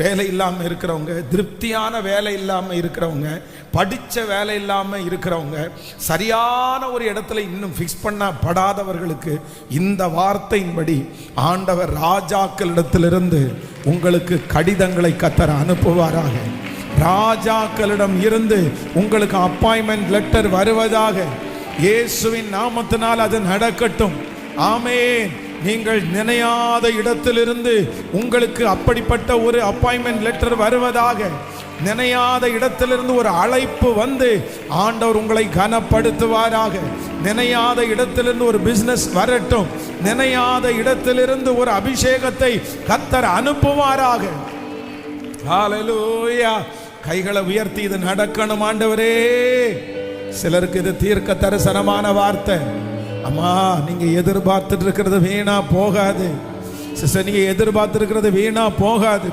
வேலை இல்லாமல் இருக்கிறவங்க, திருப்தியான வேலை இல்லாமல் இருக்கிறவங்க, படித்த வேலை இல்லாமல் இருக்கிறவங்க, சரியான ஒரு இடத்துல இன்னும் ஃபிக்ஸ் பண்ணப்படாதவர்களுக்கு இந்த வார்த்தையின்படி ஆண்டவர் ராஜாக்களிடத்திலிருந்து உங்களுக்கு கடிதங்களை கர்த்தர் அனுப்புவாராக. ராஜாக்களிடம் இருந்து உங்களுக்கு அப்பாயின்மெண்ட் லெட்டர் வருவதாக. இயேசுவின் நாமத்தினால் அது நடக்கட்டும். ஆமென். நீங்கள் நினையாத இடத்திலிருந்து உங்களுக்கு அப்படிப்பட்ட ஒரு அப்பாயின்மெண்ட் லெட்டர் வருவதாக. நினையாத இடத்திலிருந்து ஒரு அழைப்பு வந்து ஆண்டவர் உங்களை கனப்படுத்துவாராக. நினையாத இடத்திலிருந்து ஒரு பிசினஸ் வரட்டும். நினையாத இடத்திலிருந்து ஒரு அபிஷேகத்தை கர்த்தர் அனுப்புவாராக. ஹல்லேலூயா. கைகளை உயர்த்தி இது நடக்கணும் ஆண்டவரே. சிலருக்கு இது தீர்க்க தரிசனமான வார்த்தை. அம்மா, நீங்க எதிர்பார்த்துட்டு இருக்கிறது வீணா போகாது. சிஸ்டர், நீங்க எதிர்பார்த்து இருக்கிறது வீணா போகாது.